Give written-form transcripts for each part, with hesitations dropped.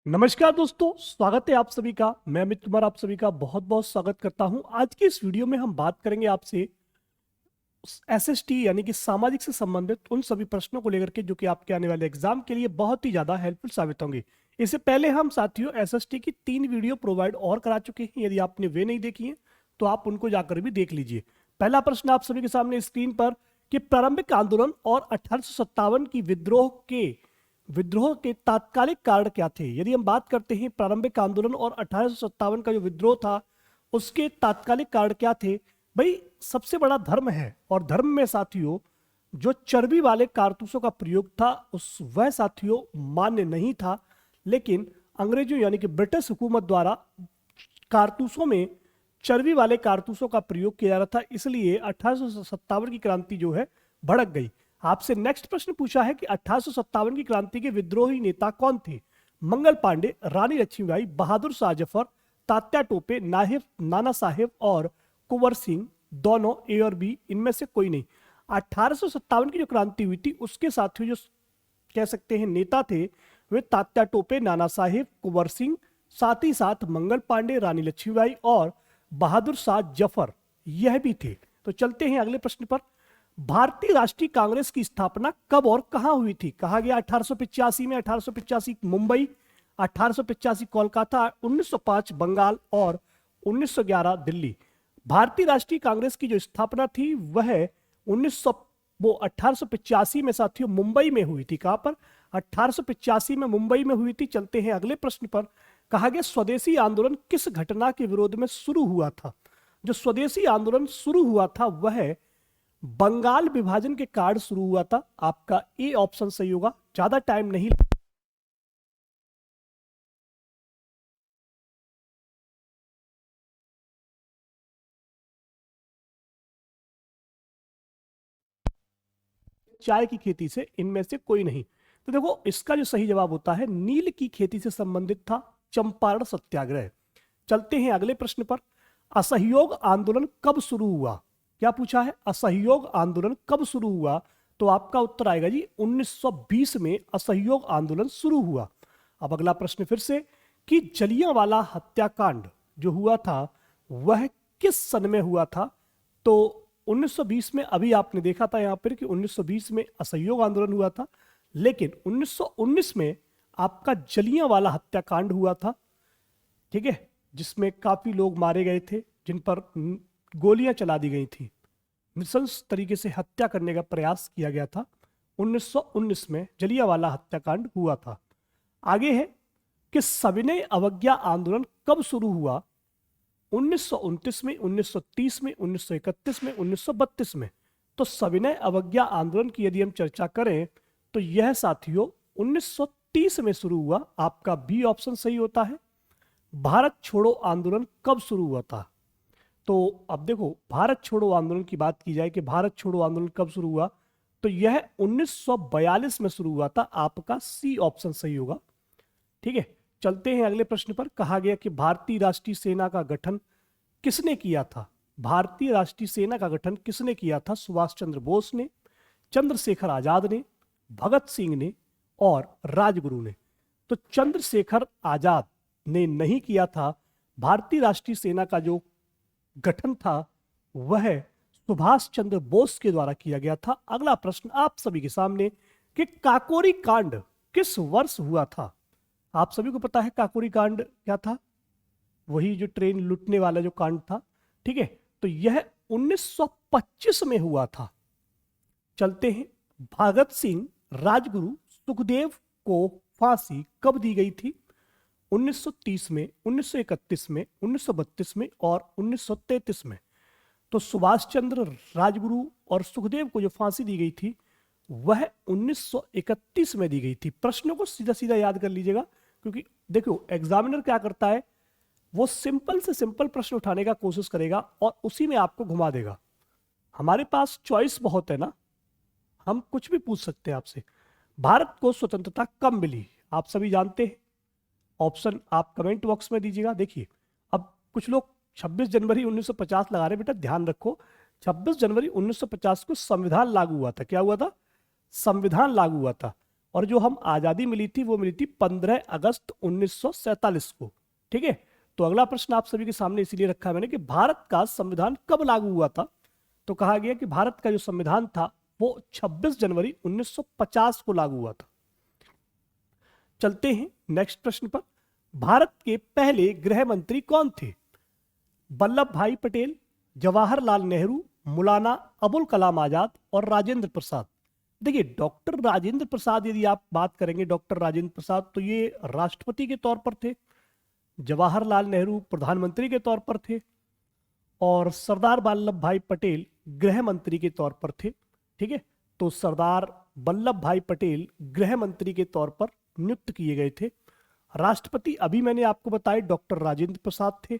नमस्कार दोस्तों, स्वागत है आप सभी का। मैं अमित कुमार आप सभी का बहुत बहुत स्वागत करता हूं। आज की इस वीडियो में हम बात करेंगे आपसे एसएसटी यानी कि सामाजिक से संबंधित उन सभी प्रश्नों को लेकर के जो कि आपके आने वाले एग्जाम के लिए बहुत ही ज्यादा हेल्पफुल साबित होंगे। इससे पहले हम साथियों एसएसटी की 3 वीडियो प्रोवाइड और करा चुके हैं। यदि आपने वे नहीं देखी है तो आप उनको जाकर भी देख लीजिए। पहला प्रश्न आप सभी के सामने स्क्रीन पर कि प्रारंभिक आंदोलन और 1857 की विद्रोह के तात्कालिक कारण क्या थे। यदि हम बात करते हैं प्रारंभिक आंदोलन और 1857 का जो विद्रोह था उसके तात्कालिक कारण क्या थे, भाई सबसे बड़ा धर्म है और धर्म में साथियों जो चर्बी वाले कारतूसों का प्रयोग था उस वह साथियों मान्य नहीं था, लेकिन अंग्रेजों यानी कि ब्रिटिश हुकूमत द्वारा कारतूसों में चर्बी वाले कारतूसों का प्रयोग किया जा रहा था, इसलिए 1857 की क्रांति जो है भड़क गई। आपसे नेक्स्ट प्रश्न पूछा है कि 1857 की क्रांति के विद्रोही नेता कौन थे। मंगल पांडे, रानी लक्ष्मीबाई, बहादुर शाह जफर, तात्या टोपे, नाना साहेब और कुंवर सिंह, दोनों ए और बी, इनमें से कोई नहीं। 1857 की जो क्रांति हुई थी उसके साथियों जो कह सकते हैं नेता थे वे तात्या टोपे, नाना साहेब, कुंवर सिंह, साथ ही साथ मंगल पांडे, रानी लक्ष्मीबाई और बहादुर शाह जफर यह भी थे। तो चलते हैं अगले प्रश्न पर। भारतीय राष्ट्रीय कांग्रेस की स्थापना कब और कहां हुई थी। कहा गया 1885 में, 1885 मुंबई, 1885 कोलकाता, 1905 बंगाल और 1911 दिल्ली। भारतीय राष्ट्रीय कांग्रेस की जो स्थापना थी वह 1885 में साथियों मुंबई में हुई थी। कहां पर? 1885 में मुंबई में हुई थी। चलते हैं अगले प्रश्न पर। कहा गया स्वदेशी आंदोलन किस घटना के विरोध में शुरू हुआ था। जो स्वदेशी आंदोलन शुरू हुआ था वह बंगाल विभाजन के कारण शुरू हुआ था। आपका ए ऑप्शन सही होगा। ज्यादा टाइम नहीं, चाय की खेती से इनमें से कोई नहीं। तो देखो इसका जो सही जवाब होता है नील की खेती से संबंधित था चंपारण सत्याग्रह। चलते हैं अगले प्रश्न पर। असहयोग आंदोलन कब शुरू हुआ। क्या पूछा है? असहयोग आंदोलन कब शुरू हुआ। तो आपका उत्तर आएगा जी 1920 में असहयोग आंदोलन शुरू हुआ। अब अगला प्रश्न फिर से कि जलियांवाला हत्याकांड जो हुआ था वह किस सन में हुआ था। तो 1920 में, अभी आपने देखा था यहां पर कि 1920 में असहयोग आंदोलन हुआ था, लेकिन 1919 में आपका जलियांवाला हत्याकांड हुआ था। ठीक है, जिसमें काफी लोग मारे गए थे, जिन पर गोलियां चला दी गई थी, नृशंस तरीके से हत्या करने का प्रयास किया गया था। 1919 में जलियांवाला हत्याकांड हुआ था। आगे है कि सविनय अवज्ञा आंदोलन कब शुरू हुआ। 1929 में, 1930 में, 1931 में, 1932 में। तो सविनय अवज्ञा आंदोलन की यदि हम चर्चा करें तो यह साथियों 1930 में शुरू हुआ। आपका बी ऑप्शन सही होता है। भारत छोड़ो आंदोलन कब शुरू हुआ था। तो अब देखो भारत छोड़ो आंदोलन की बात की जाए कि भारत छोड़ो आंदोलन कब शुरू हुआ, तो यह 1942 में शुरू हुआ था। आपका सी ऑप्शन सही होगा। ठीक है, चलते हैं अगले प्रश्न पर। कहा गया कि भारतीय राष्ट्रीय सेना का गठन किसने किया था। भारतीय राष्ट्रीय सेना का गठन किसने किया था। सुभाष चंद्र बोस ने, चंद्रशेखर आजाद ने, भगत सिंह ने और राजगुरु ने। तो चंद्रशेखर आजाद ने नहीं किया था। भारतीय राष्ट्रीय सेना का जो गठन था वह सुभाष चंद्र बोस के द्वारा किया गया था। अगला प्रश्न आप सभी के सामने कि काकोरी कांड किस वर्ष हुआ था। आप सभी को पता है काकोरी कांड क्या था, वही जो ट्रेन लूटने वाला जो कांड था। ठीक है, तो यह 1925 में हुआ था। चलते हैं, भगत सिंह, राजगुरु, सुखदेव को फांसी कब दी गई थी। 1930 में, 1931 में, 1932 में और 1933 में। तो सुभाष चंद्र, राजगुरु और सुखदेव को जो फांसी दी गई थी वह 1931 में दी गई थी। प्रश्नों को सीधा सीधा याद कर लीजिएगा, क्योंकि देखो एग्जामिनर क्या करता है, वो सिंपल से सिंपल प्रश्न उठाने का कोशिश करेगा और उसी में आपको घुमा देगा। हमारे पास चॉइस बहुत है ना, हम कुछ भी पूछ सकते हैं आपसे। भारत को स्वतंत्रता कब मिली, आप सभी जानते हैं। ऑप्शन आप कमेंट बॉक्स में दीजिएगा। देखिए अब कुछ लोग 26 जनवरी 1950 लगा रहे, बेटा ध्यान रखो 26 जनवरी 1950 को संविधान लागू हुआ था। क्या हुआ था? संविधान लागू हुआ था। और जो हम आजादी मिली थी वो मिली थी 15 अगस्त 1947 को। ठीक है, तो अगला प्रश्न आप सभी के सामने इसीलिए रखा है मैंने कि भारत का संविधान कब लागू हुआ था। तो कहा गया कि भारत का जो संविधान था वो 26 जनवरी 1950 को लागू हुआ था। चलते हैं नेक्स्ट प्रश्न पर। भारत के पहले गृह मंत्री कौन थे? वल्लभ भाई पटेल, जवाहरलाल नेहरू, मौलाना अबुल कलाम आजाद और राजेंद्र प्रसाद। देखिए डॉक्टर राजेंद्र प्रसाद, यदि आप बात करेंगे डॉक्टर राजेंद्र प्रसाद, तो ये राष्ट्रपति के तौर पर थे, जवाहरलाल नेहरू प्रधानमंत्री के तौर पर थे और सरदार वल्लभ भाई पटेल गृह मंत्री के तौर पर थे। ठीक है, तो सरदार वल्लभ भाई पटेल गृह मंत्री के तौर पर नियुक्त किए गए थे। राष्ट्रपति अभी मैंने आपको बताया डॉक्टर राजेंद्र प्रसाद थे।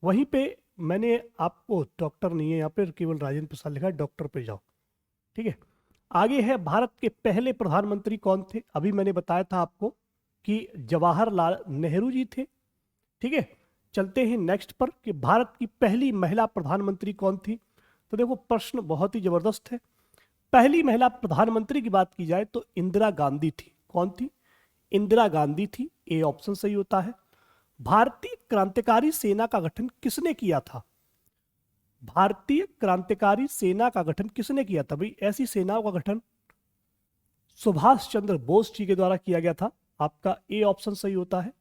वहीं पे मैंने आपको डॉक्टर नहीं है, यहाँ पे केवल राजेंद्र प्रसाद लिखा है, डॉक्टर पे जाओ। ठीक है, आगे है भारत के पहले प्रधानमंत्री कौन थे? अभी मैंने बताया था आपको कि जवाहरलाल नेहरू जी थे। ठीक है, चलते हैं नेक्स्ट पर कि भारत की पहली महिला प्रधानमंत्री कौन थी। तो देखो प्रश्न बहुत ही जबरदस्त है। पहली महिला प्रधानमंत्री की बात की जाए तो इंदिरा गांधी थी। कौन थी? इंदिरा गांधी थी। ए ऑप्शन सही होता है। भारतीय क्रांतिकारी सेना का गठन किसने किया था? भारतीय क्रांतिकारी सेना का गठन किसने किया था? भाई ऐसी सेनाओं का गठन सुभाष चंद्र बोस जी के द्वारा किया गया था। आपका ए ऑप्शन सही होता है।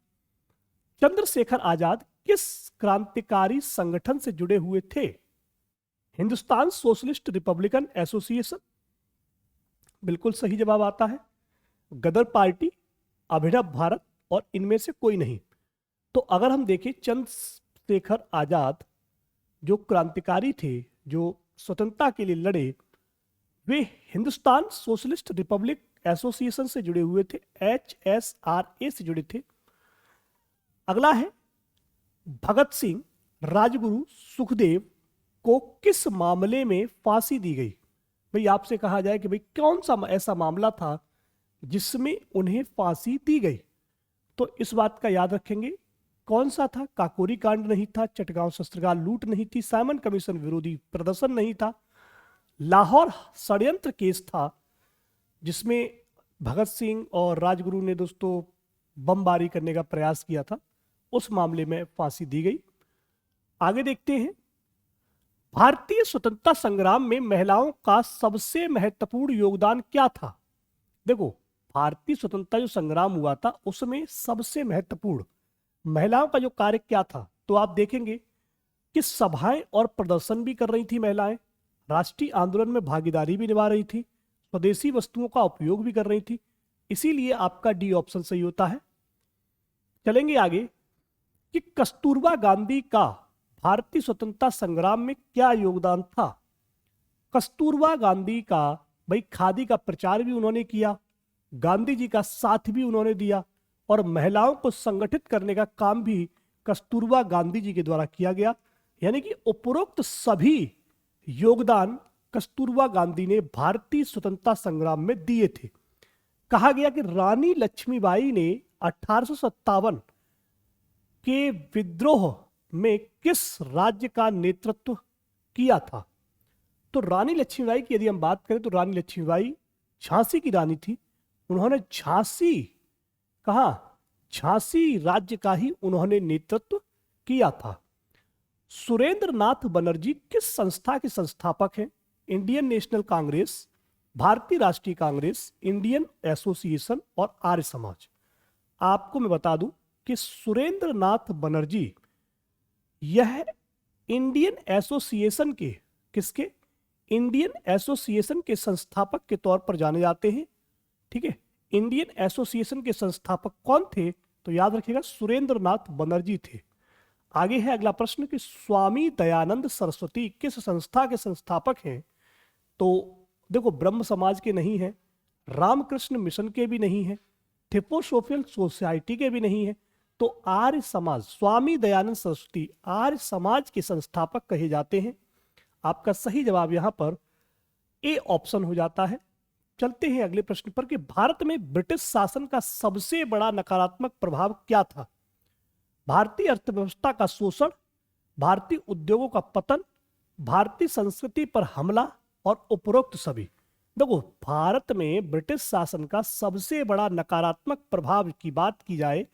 चंद्रशेखर आजाद किस क्रांतिकारी संगठन से जुड़े हुए थे? हिंदुस्तान सोशलिस्ट रिपब्लिकन एसोसिएशन, बिल्कुल सही जवाब आता है। गदर पार्टी, अभिनव भारत और इनमें से कोई नहीं। तो अगर हम देखें चंद्रशेखर आजाद जो क्रांतिकारी थे, जो स्वतंत्रता के लिए लड़े, वे हिंदुस्तान सोशलिस्ट रिपब्लिक एसोसिएशन से जुड़े हुए थे, HSRA से जुड़े थे। अगला है भगत सिंह, राजगुरु, सुखदेव को किस मामले में फांसी दी गई? भाई आपसे कहा जाए कि भाई कौन सा ऐसा मामला था जिसमें उन्हें फांसी दी गई, तो इस बात का याद रखेंगे। कौन सा था? काकोरी कांड नहीं था, चटगांव शस्त्रागार लूट नहीं थी, साइमन कमीशन विरोधी प्रदर्शन नहीं था, लाहौर षड्यंत्र केस था जिसमें भगत सिंह और राजगुरु ने दोस्तों बमबारी करने का प्रयास किया था, उस मामले में फांसी दी गई। आगे देखते हैं, भारतीय स्वतंत्रता संग्राम में महिलाओं का सबसे महत्वपूर्ण योगदान क्या था? देखो भारतीय स्वतंत्रता जो संग्राम हुआ था उसमें सबसे महत्वपूर्ण महिलाओं का जो कार्य क्या था, तो आप देखेंगे कि सभाएं और प्रदर्शन भी कर रही थी महिलाएं, राष्ट्रीय आंदोलन में भागीदारी भी निभा रही थी, स्वदेशी वस्तुओं का उपयोग भी कर रही थी। इसीलिए आपका डी ऑप्शन सही होता है। चलेंगे आगे कि कस्तूरबा गांधी का भारतीय स्वतंत्रता संग्राम में क्या योगदान था? कस्तूरबा गांधी का भाई खादी का प्रचार भी उन्होंने किया, गांधी जी का साथ भी उन्होंने दिया और महिलाओं को संगठित करने का काम भी कस्तूरबा गांधी जी के द्वारा किया गया। यानी कि उपरोक्त सभी योगदान कस्तूरबा गांधी ने भारतीय स्वतंत्रता संग्राम में दिए थे। कहा गया कि रानी लक्ष्मीबाई ने 1857 के विद्रोह में किस राज्य का नेतृत्व किया था? तो रानी लक्ष्मीबाई की यदि हम बात करें तो रानी लक्ष्मीबाई झांसी की रानी थी। उन्होंने झांसी, कहा झांसी राज्य का ही उन्होंने नेतृत्व किया था। सुरेंद्र नाथ बनर्जी किस संस्था के संस्थापक हैं? इंडियन नेशनल कांग्रेस, भारतीय राष्ट्रीय कांग्रेस, इंडियन एसोसिएशन और आर्य समाज। आपको मैं बता दूं कि सुरेंद्र नाथ बनर्जी यह इंडियन एसोसिएशन के, किसके? इंडियन एसोसिएशन के संस्थापक के तौर पर जाने जाते हैं। ठीक है, इंडियन एसोसिएशन के संस्थापक कौन थे? तो याद रखिएगा सुरेंद्र नाथ बनर्जी थे। आगे है अगला प्रश्न कि स्वामी दयानंद सरस्वती किस संस्था के संस्थापक हैं? तो देखो ब्रह्म समाज के नहीं है, रामकृष्ण मिशन के भी नहीं है, थियोसॉफिकल सोसाइटी के भी नहीं है, तो आर्य समाज, स्वामी दयानंद सरस्वती आर्य समाज के संस्थापक कहे जाते हैं। आपका सही जवाब यहां पर ए ऑप्शन हो जाता है। चलते हैं अगले प्रश्न पर कि भारत में ब्रिटिश शासन का सबसे बड़ा नकारात्मक प्रभाव क्या था? भारतीय अर्थव्यवस्था का शोषण, भारतीय उद्योगों का पतन, भारतीय संस्कृति पर हमला और उपरोक्त सभी। देखो, भारत में ब्रिटिश शासन का सबसे बड़ा नकारात्मक प्रभाव की बात की जाए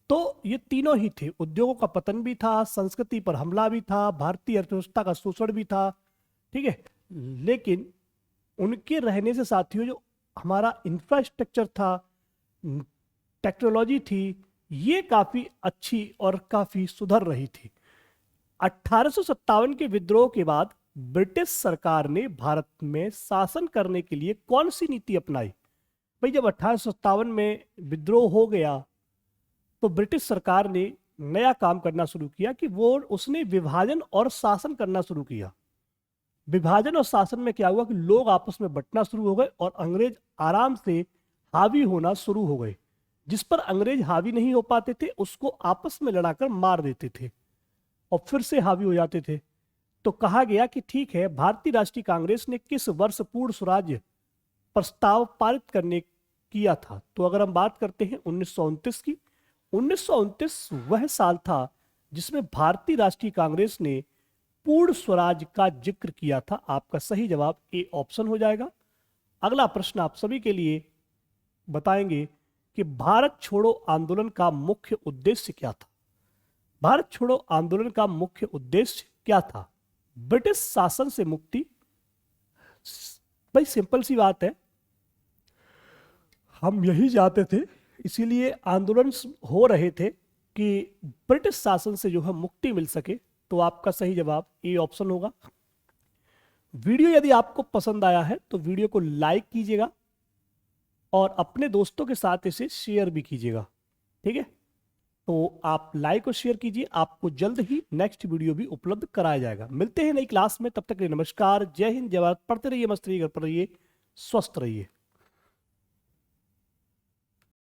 तो ये तीनों ही थे। उद्योगों का पतन भी था, संस्कृति पर हमला भी था, भारतीय अर्थव्यवस्था का शोषण भी था। ठीक है। लेकिन उनके रहने से साथियों जो हमारा इंफ्रास्ट्रक्चर था, टेक्नोलॉजी थी, ये काफी अच्छी और काफी सुधर रही थी। 1857 के विद्रोह के बाद ब्रिटिश सरकार ने भारत में शासन करने के लिए कौन सी नीति अपनाई? भाई, जब 1857 में विद्रोह हो गया तो ब्रिटिश सरकार ने नया काम करना शुरू किया कि उसने विभाजन और शासन करना शुरू किया। विभाजन और शासन में क्या हुआ कि लोग आपस में बंटना शुरू हो गए और अंग्रेज आराम से हावी होना शुरू हो गए। जिस पर अंग्रेज हावी नहीं हो पाते थे उसको आपस में लड़ाकर मार देते थे और फिर से हावी हो जाते थे। तो कहा गया कि ठीक है, भारतीय राष्ट्रीय कांग्रेस ने किस वर्ष पूर्ण स्वराज्य प्रस्ताव पारित करने किया था? तो अगर हम बात करते हैं 1929 की, 1929 वह साल था जिसमें भारतीय राष्ट्रीय कांग्रेस ने पूर्ण स्वराज का जिक्र किया था। आपका सही जवाब ए ऑप्शन हो जाएगा। अगला प्रश्न आप सभी के लिए बताएंगे कि भारत छोड़ो आंदोलन का मुख्य उद्देश्य क्या था? भारत छोड़ो आंदोलन का मुख्य उद्देश्य क्या था? ब्रिटिश शासन से मुक्ति। भाई, सिंपल सी बात है, हम यही चाहते थे, इसीलिए आंदोलन हो रहे थे कि ब्रिटिश शासन से जो है मुक्ति मिल सके। तो आपका सही जवाब ए ऑप्शन होगा। वीडियो यदि आपको पसंद आया है तो वीडियो को लाइक कीजिएगा और अपने दोस्तों के साथ इसे शेयर भी कीजिएगा। ठीक है, तो आप लाइक और शेयर कीजिए। आपको जल्द ही नेक्स्ट वीडियो भी उपलब्ध कराया जाएगा। मिलते हैं नई क्लास में, तब तक के लिए नमस्कार, जय हिंद, जय भारत। पढ़ते रहिए, मस्त रहिए, घर पर रहिए, स्वस्थ रहिए।